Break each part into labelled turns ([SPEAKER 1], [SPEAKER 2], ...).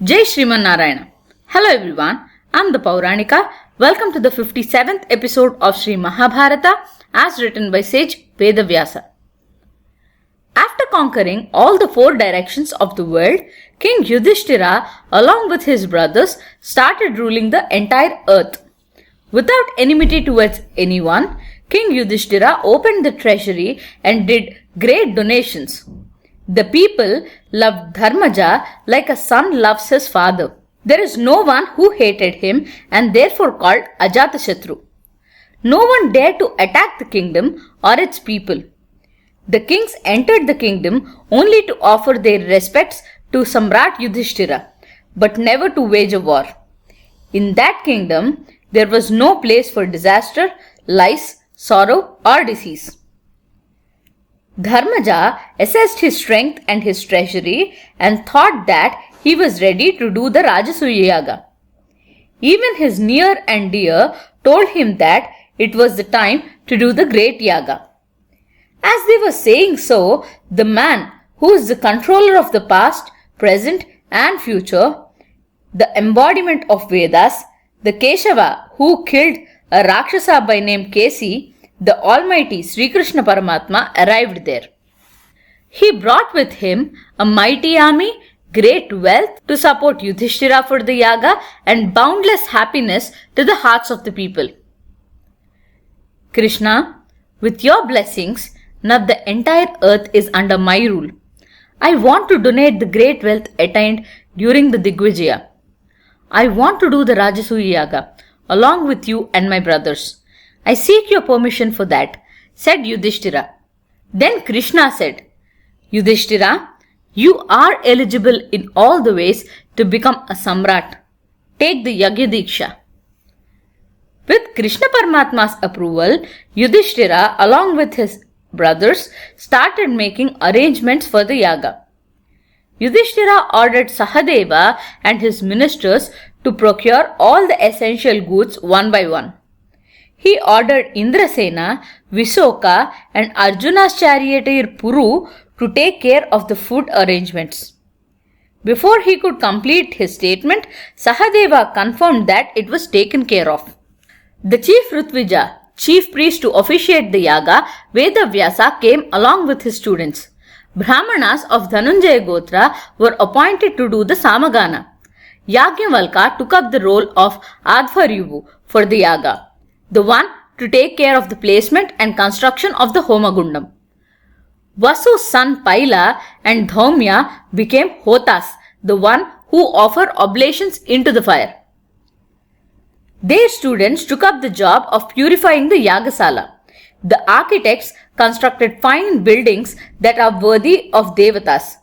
[SPEAKER 1] Jai Shriman Narayana. Hello everyone, I am the Pauranika. Welcome to the 57th episode of Sri Mahabharata as written by sage Vedavyasa. After conquering all the four directions of the world, King Yudhishtira along with his brothers started ruling the entire earth. Without enmity towards anyone, King Yudhishtira opened the treasury and did great donations. The people loved Dharmaja like a son loves his father. There is no one who hated him and therefore called Ajatashatru. No one dared to attack the kingdom or its people. The kings entered the kingdom only to offer their respects to Samrat Yudhishtira, but never to wage a war. In that kingdom, there was no place for disaster, lice, sorrow or disease. Dharmaja assessed his strength and his treasury and thought that he was ready to do the Rajasuya Yaaga. Even his near and dear told him that it was the time to do the great Yaga. As they were saying so, the man who is the controller of the past, present and future, the embodiment of Vedas, the Keshava who killed a Rakshasa by name Kesi, the Almighty Sri Krishna Paramatma arrived there. He brought with him a mighty army, great wealth to support Yudhishtira for the Yaga and boundless happiness to the hearts of the people. Krishna, with your blessings, now the entire earth is under my rule. I want to donate the great wealth attained during the Digvijaya. I want to do the Rajasuya Yaga along with you and my brothers. I seek your permission for that, said Yudhishtira. Then Krishna said, Yudhishtira, you are eligible in all the ways to become a Samrat. Take the Yagya Diksha. With Krishna Paramatma's approval, Yudhishtira along with his brothers started making arrangements for the Yaga. Yudhishtira ordered Sahadeva and his ministers to procure all the essential goods one by one. He ordered Indrasena, Visoka and Arjuna's charioteer Puru to take care of the food arrangements. Before he could complete his statement, Sahadeva confirmed that it was taken care of. The chief Rutvija, chief priest to officiate the Yaga, Vedavyasa came along with his students. Brahmanas of Dhanunjaya Gotra were appointed to do the Samagana. Yajnavalkya took up the role of Advaryuvu for the Yaga, the one to take care of the placement and construction of the Homagundam. Vasu's son Paila and Dhaumya became Hotas, the one who offered oblations into the fire. Their students took up the job of purifying the Yagasala. The architects constructed fine buildings that are worthy of Devatas.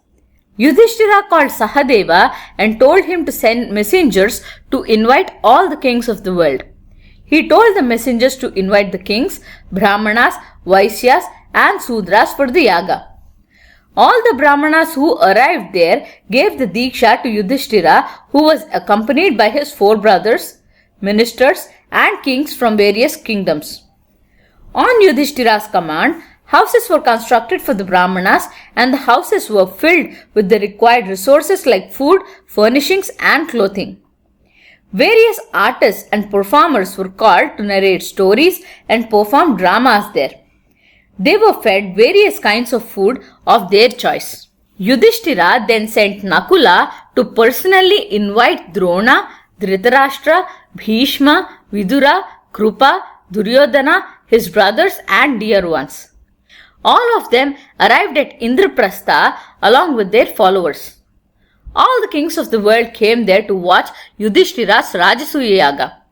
[SPEAKER 1] Yudhishtira called Sahadeva and told him to send messengers to invite all the kings of the world. He told the messengers to invite the kings, Brahmanas, Vaisyas and Sudras for the Yaga. All the Brahmanas who arrived there gave the Diksha to Yudhishtira, who was accompanied by his four brothers, ministers and kings from various kingdoms. On Yudhishtira's command, houses were constructed for the Brahmanas and the houses were filled with the required resources like food, furnishings and clothing. Various artists and performers were called to narrate stories and perform dramas there. They were fed various kinds of food of their choice. Yudhishtira then sent Nakula to personally invite Drona, Dhritarashtra, Bhishma, Vidura, Krupa, Duryodhana, his brothers and dear ones. All of them arrived at Indraprastha along with their followers. All the kings of the world came there to watch Yudhishthira's Rajasuya Yaga.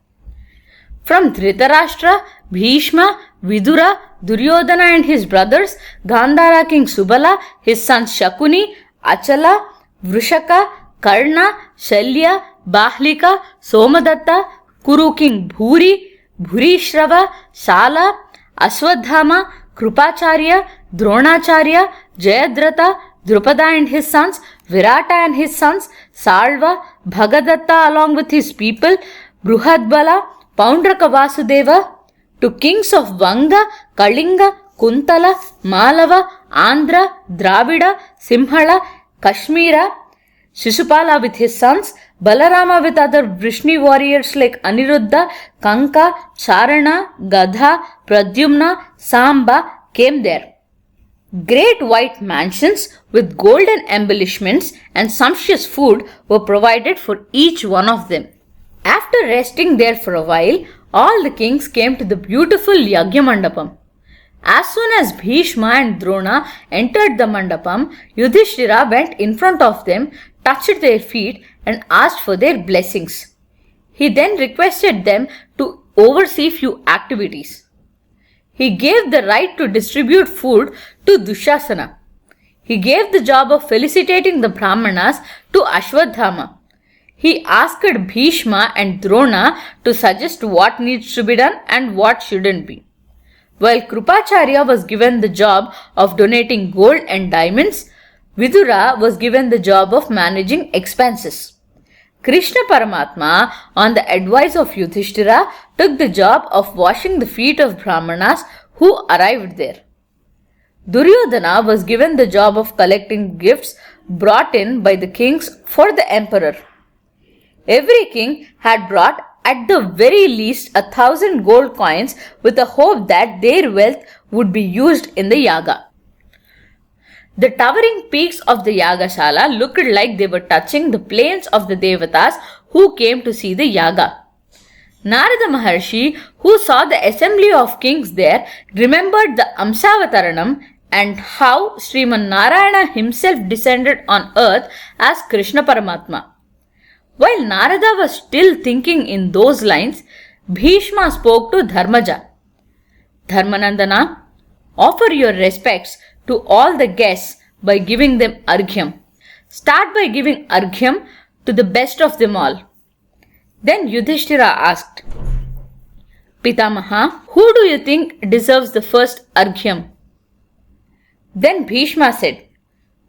[SPEAKER 1] From Dhritarashtra, Bhishma, Vidura, Duryodhana and his brothers, Gandhara king Subala, his sons Shakuni, Achala, Vrushaka, Karna, Shalya, Bahlika, Somadatta, Kuru king Bhuri, Bhurishrava, Shala, Aswadhama, Krupacharya, Dronacharya, Jayadratha, Drupada and his sons, Virata and his sons, Salva, Bhagadatta along with his people, Bruhadbala, Poundraka Vasudeva, to kings of Vanga, Kalinga, Kuntala, Malava, Andhra, Dravida, Simhala, Kashmira, Shishupala with his sons, Balarama with other Vrishni warriors like Aniruddha, Kanka, Charana, Gadha, Pradyumna, Samba came there. Great white mansions with golden embellishments and sumptuous food were provided for each one of them. After resting there for a while, all the kings came to the beautiful Yagya Mandapam. As soon as Bhishma and Drona entered the Mandapam, Yudhishtira went in front of them, touched their feet and asked for their blessings. He then requested them to oversee few activities. He gave the right to distribute food to Dushasana. He gave the job of felicitating the Brahmanas to Ashwadhama. He asked Bhishma and Drona to suggest what needs to be done and what shouldn't be. While Krupacharya was given the job of donating gold and diamonds, Vidura was given the job of managing expenses. Krishna Paramatma, on the advice of Yudhishtira, took the job of washing the feet of Brahmanas who arrived there. Duryodhana was given the job of collecting gifts brought in by the kings for the emperor. Every king had brought at the very least 1,000 gold coins with the hope that their wealth would be used in the yaga. The towering peaks of the Yagashala looked like they were touching the plains of the Devatas who came to see the yaga. Narada Maharshi, who saw the assembly of kings there, remembered the Amsavataranam and how Sriman Narayana himself descended on earth as Krishna Paramatma. While Narada was still thinking in those lines, Bhishma spoke to Dharmaja. Dharmanandana, offer your respects to all the guests by giving them arghyam. Start by giving arghyam to the best of them all. Then Yudhishthira asked, Pitamaha, who do you think deserves the first arghyam? Then Bhishma said,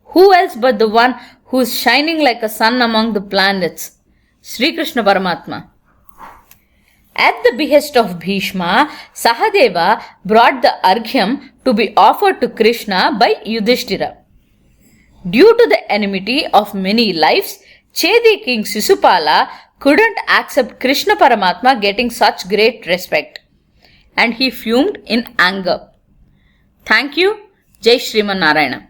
[SPEAKER 1] who else but the one who is shining like a sun among the planets, Sri Krishna Paramatma. At the behest of Bhishma, Sahadeva brought the arghyam to be offered to Krishna by Yudhishthira. Due to the enmity of many lives, Chedi king Sisupala couldn't accept Krishna Paramatma getting such great respect, and he fumed in anger. Thank you. Jai Shriman Narayana.